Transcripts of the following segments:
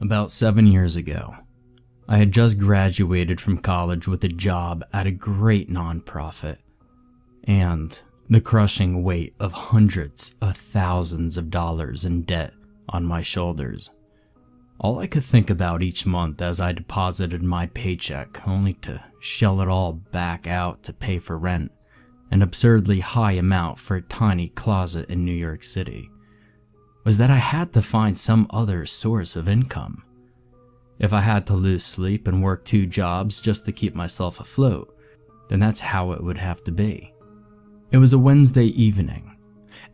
About 7 years ago, I had just graduated from college with a job at a great nonprofit, and the crushing weight of hundreds of thousands of dollars in debt on my shoulders. All I could think about each month as I deposited my paycheck, only to shell it all back out to pay for rent, an absurdly high amount for a tiny closet in New York City, was that I had to find some other source of income. If I had to lose sleep and work 2 jobs just to keep myself afloat, then that's how it would have to be. It was a Wednesday evening,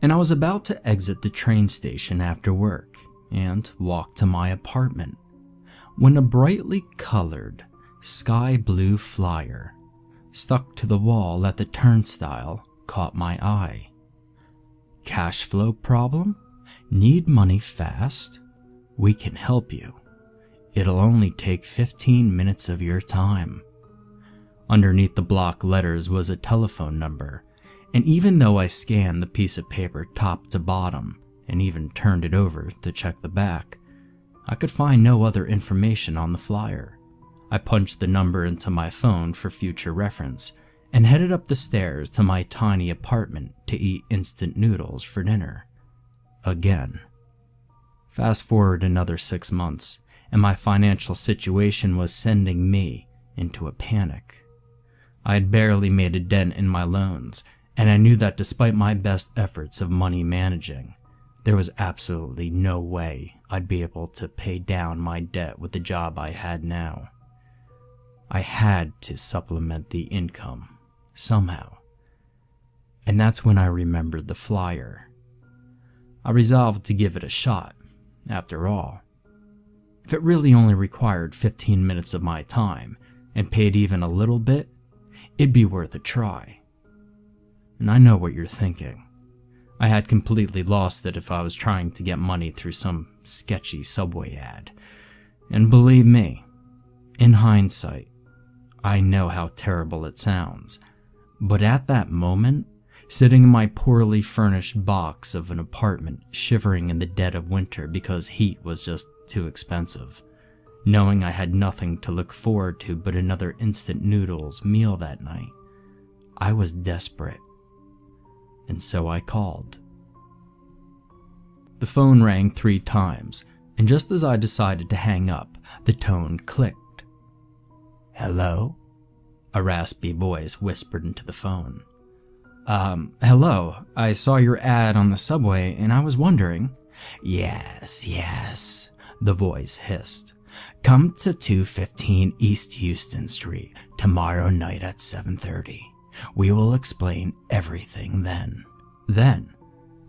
and I was about to exit the train station after work and walk to my apartment, when a brightly colored sky blue flyer stuck to the wall at the turnstile caught my eye. Cash flow problem? Need money fast? We can help you. It'll only take 15 minutes of your time. Underneath the block letters was a telephone number, and even though I scanned the piece of paper top to bottom and even turned it over to check the back, I could find no other information on the flyer. I punched the number into my phone for future reference and headed up the stairs to my tiny apartment to eat instant noodles for dinner. Again. Fast forward another 6 months, and my financial situation was sending me into a panic. I had barely made a dent in my loans, and I knew that despite my best efforts of money managing, there was absolutely no way I'd be able to pay down my debt with the job I had now. I had to supplement the income somehow, and that's when I remembered the flyer. I resolved to give it a shot, after all. If it really only required 15 minutes of my time and paid even a little bit, it'd be worth a try. And I know what you're thinking. I had completely lost it if I was trying to get money through some sketchy Subway ad. And believe me, in hindsight, I know how terrible it sounds. But at that moment, sitting in my poorly furnished box of an apartment, shivering in the dead of winter because heat was just too expensive, knowing I had nothing to look forward to but another instant noodles meal that night, I was desperate. And so I called. The phone rang 3 times, and just as I decided to hang up, the tone clicked. "Hello?" a raspy voice whispered into the phone. Hello, I saw your ad on the subway and I was wondering." Yes, the voice hissed. "Come to 215 East Houston Street tomorrow night at 7:30. We will explain everything then." Then,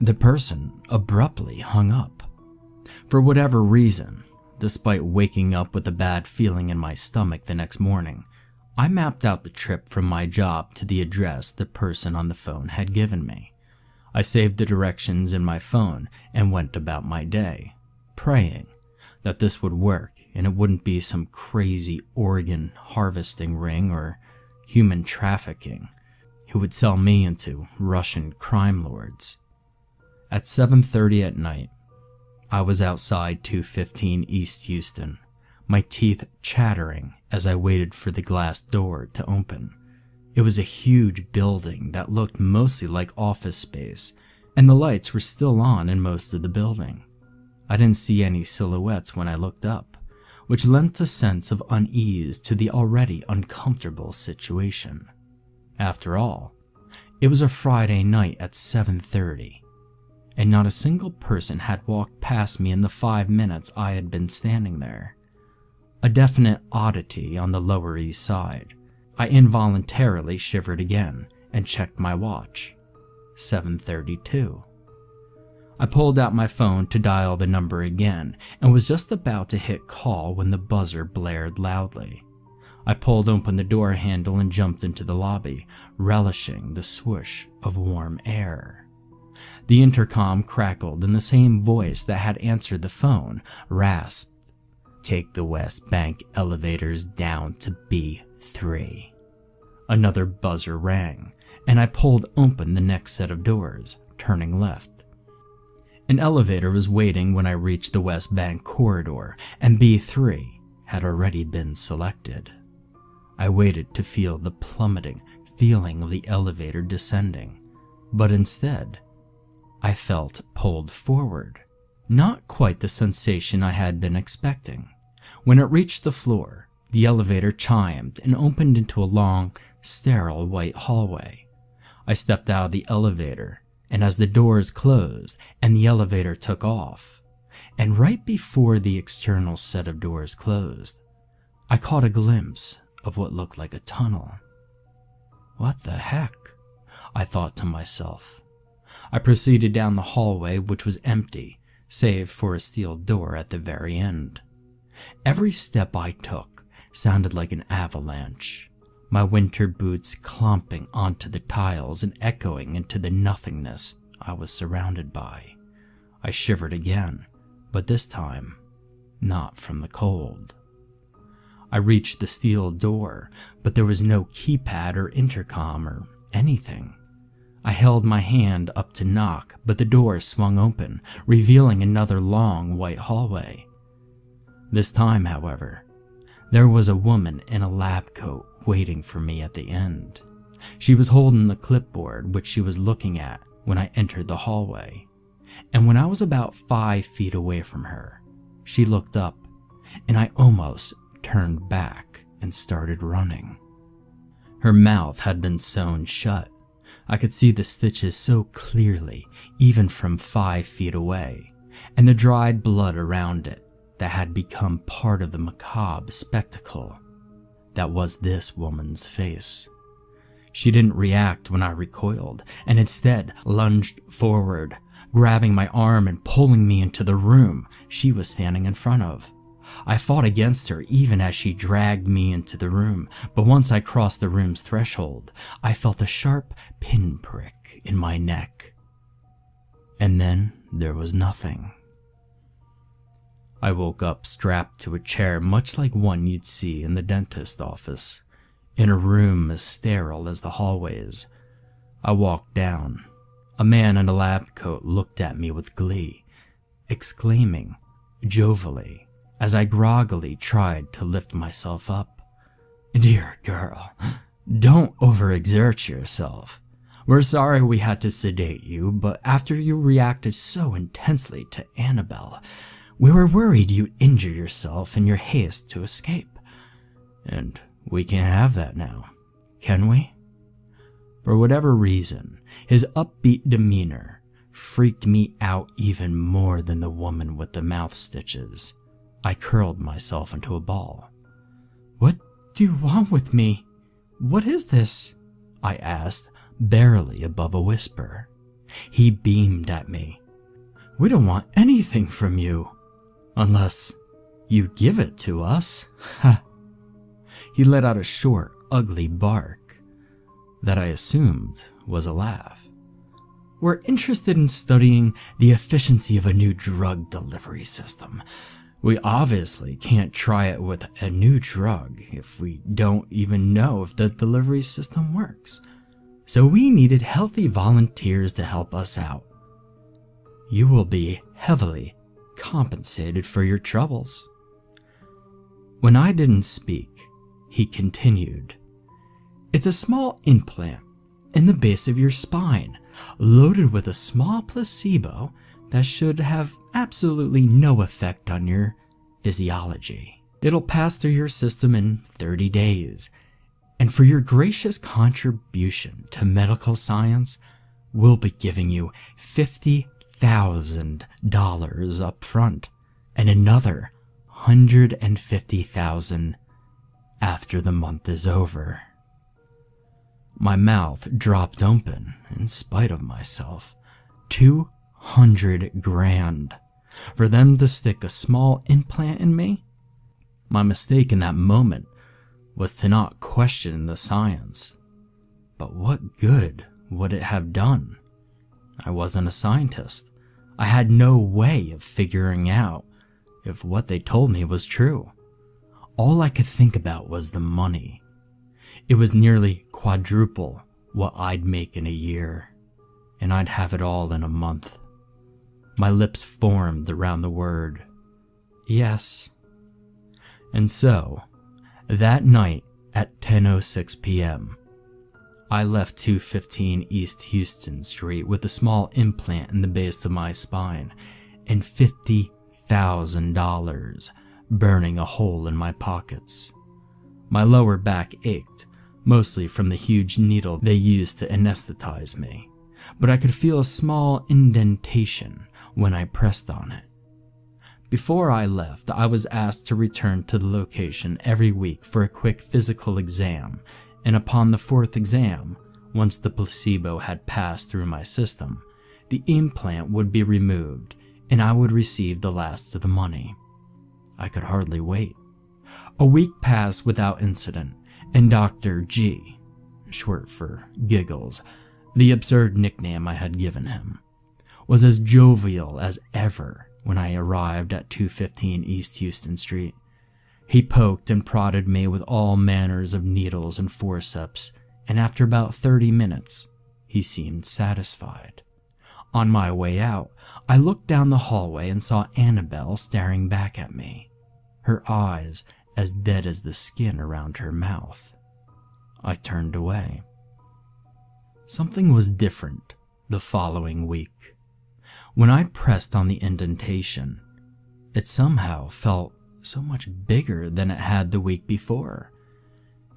the person abruptly hung up. For whatever reason, despite waking up with a bad feeling in my stomach the next morning, I mapped out the trip from my job to the address the person on the phone had given me. I saved the directions in my phone and went about my day, praying that this would work and it wouldn't be some crazy organ harvesting ring or human trafficking who would sell me into Russian crime lords. At 7:30 at night, I was outside 215 East Houston, my teeth chattering as I waited for the glass door to open. It was a huge building that looked mostly like office space, and the lights were still on in most of the building. I didn't see any silhouettes when I looked up, which lent a sense of unease to the already uncomfortable situation. After all, it was a Friday night at 7:30, and not a single person had walked past me in the 5 minutes I had been standing there. A definite oddity on the Lower East Side. I involuntarily shivered again and checked my watch. 7:32. I pulled out my phone to dial the number again and was just about to hit call when the buzzer blared loudly. I pulled open the door handle and jumped into the lobby, relishing the swoosh of warm air. The intercom crackled and the same voice that had answered the phone rasped, "Take the West Bank elevators down to B3. Another buzzer rang, and I pulled open the next set of doors, turning left. An elevator was waiting when I reached the West Bank corridor, and B3 had already been selected. I waited to feel the plummeting feeling of the elevator descending, but instead, I felt pulled forward. Not quite the sensation I had been expecting. When it reached the floor, the elevator chimed and opened into a long, sterile white hallway. I stepped out of the elevator, and as the doors closed and the elevator took off, and right before the external set of doors closed, I caught a glimpse of what looked like a tunnel. What the heck? I thought to myself. I proceeded down the hallway, which was empty, save for a steel door at the very end. Every step I took sounded like an avalanche, my winter boots clomping onto the tiles and echoing into the nothingness I was surrounded by. I shivered again, but this time, not from the cold. I reached the steel door, but there was no keypad or intercom or anything. I held my hand up to knock, but the door swung open, revealing another long white hallway. This time, however, there was a woman in a lab coat waiting for me at the end. She was holding the clipboard, which she was looking at when I entered the hallway. And when I was about 5 feet away from her, she looked up, and I almost turned back and started running. Her mouth had been sewn shut. I could see the stitches so clearly, even from 5 feet away, and the dried blood around it that had become part of the macabre spectacle that was this woman's face. She didn't react when I recoiled, and instead lunged forward, grabbing my arm and pulling me into the room she was standing in front of. I fought against her even as she dragged me into the room, but once I crossed the room's threshold, I felt a sharp pinprick in my neck. And then there was nothing. I woke up strapped to a chair much like one you'd see in the dentist's office, in a room as sterile as the hallways. I walked down. A man in a lab coat looked at me with glee, exclaiming jovially, as I groggily tried to lift myself up, "Dear girl, don't overexert yourself. We're sorry we had to sedate you, but after you reacted so intensely to Annabelle, we were worried you'd injure yourself in your haste to escape. And we can't have that now, can we?" For whatever reason, his upbeat demeanor freaked me out even more than the woman with the mouth stitches. I curled myself into a ball. "What do you want with me? What is this?" I asked, barely above a whisper. He beamed at me. "We don't want anything from you, unless you give it to us." He let out a short, ugly bark that I assumed was a laugh. "We're interested in studying the efficiency of a new drug delivery system. We obviously can't try it with a new drug if we don't even know if the delivery system works. So we needed healthy volunteers to help us out. You will be heavily compensated for your troubles." When I didn't speak, he continued, "It's a small implant in the base of your spine, loaded with a small placebo that should have absolutely no effect on your physiology. It'll pass through your system in 30 days, and for your gracious contribution to medical science, we'll be giving you $50,000 up front, and another $150,000 after the month is over." My mouth dropped open in spite of myself. 200 grand for them to stick a small implant in me? My mistake in that moment was to not question the science. But what good would it have done? I wasn't a scientist. I had no way of figuring out if what they told me was true. All I could think about was the money. It was nearly quadruple what I'd make in a year, and I'd have it all in a month. My lips formed around the word, yes. And so, that night at 10:06 p.m., I left 215 East Houston Street with a small implant in the base of my spine and $50,000 burning a hole in my pockets. My lower back ached, mostly from the huge needle they used to anesthetize me, but I could feel a small indentation when I pressed on it. Before I left, I was asked to return to the location every week for a quick physical exam, and upon the 4th exam, once the placebo had passed through my system, the implant would be removed and I would receive the last of the money. I could hardly wait. A week passed without incident, and Dr. G, short for Giggles, the absurd nickname I had given him, was as jovial as ever when I arrived at 215 East Houston Street. He poked and prodded me with all manners of needles and forceps, and after about 30 minutes, he seemed satisfied. On my way out, I looked down the hallway and saw Annabelle staring back at me, her eyes as dead as the skin around her mouth. I turned away. Something was different the following week. When I pressed on the indentation, it somehow felt so much bigger than it had the week before.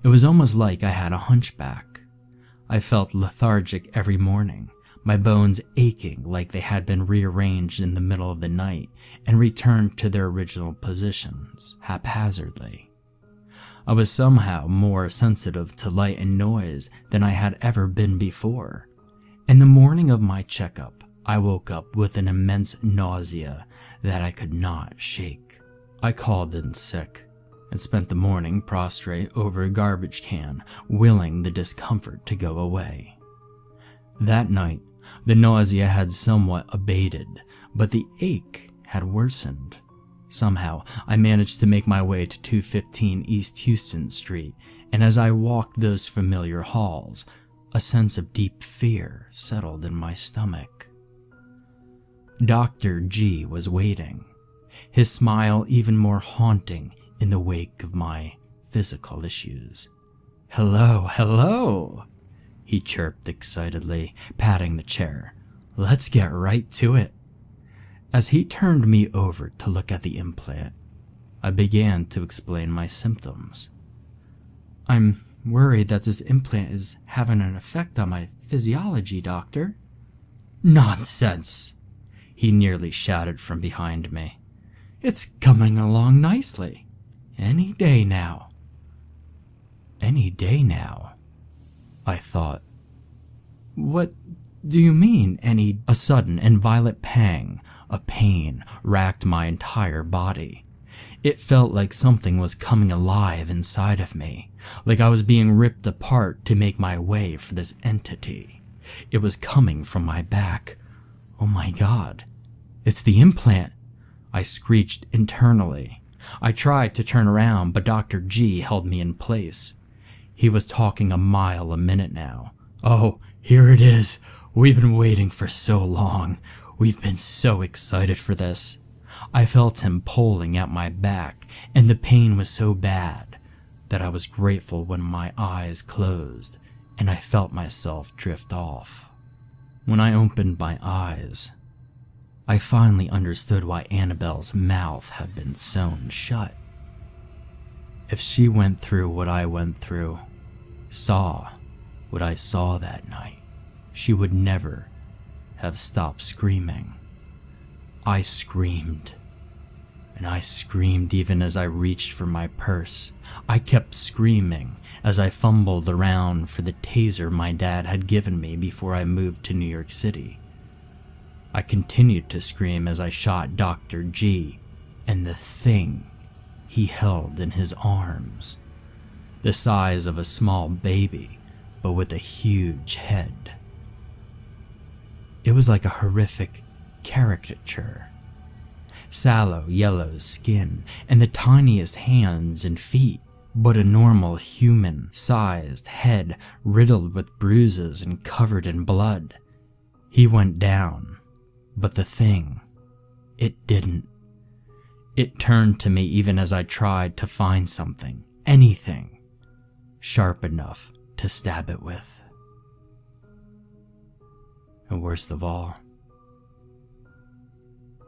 It was almost like I had a hunchback. I felt lethargic every morning, my bones aching like they had been rearranged in the middle of the night and returned to their original positions haphazardly. I was somehow more sensitive to light and noise than I had ever been before. In the morning of my checkup, I woke up with an immense nausea that I could not shake. I called in sick and spent the morning prostrate over a garbage can, willing the discomfort to go away. That night, the nausea had somewhat abated, but the ache had worsened. Somehow, I managed to make my way to 215 East Houston Street, and as I walked those familiar halls, a sense of deep fear settled in my stomach. Dr. G was waiting, his smile even more haunting in the wake of my physical issues. "Hello, hello," he chirped excitedly, patting the chair. "Let's get right to it." As he turned me over to look at the implant, I began to explain my symptoms. "I'm worried that this implant is having an effect on my physiology, doctor." "Nonsense!" he nearly shouted from behind me. "It's coming along nicely. Any day now." Any day now, I thought. What do you mean, any? A sudden and violent pang of pain racked my entire body. It felt like something was coming alive inside of me, like I was being ripped apart to make my way for this entity. It was coming from my back. Oh my God, it's the implant! I screeched internally. I tried to turn around, but Dr. G held me in place. He was talking a mile a minute now. "Oh, here it is. We've been waiting for so long. We've been so excited for this." I felt him pulling at my back, and the pain was so bad that I was grateful when my eyes closed and I felt myself drift off. When I opened my eyes, I finally understood why Annabelle's mouth had been sewn shut. If she went through what I went through, saw what I saw that night, she would never have stopped screaming. I screamed, and I screamed even as I reached for my purse. I kept screaming as I fumbled around for the taser my dad had given me before I moved to New York City. I continued to scream as I shot Dr. G and the thing he held in his arms, the size of a small baby, but with a huge head. It was like a horrific caricature. Sallow yellow skin and the tiniest hands and feet, but a normal human-sized head riddled with bruises and covered in blood. He went down, but the thing it didn't. It turned to me even as I tried to find something, anything, sharp enough to stab it with. And worst of all,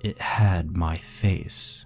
it had my face.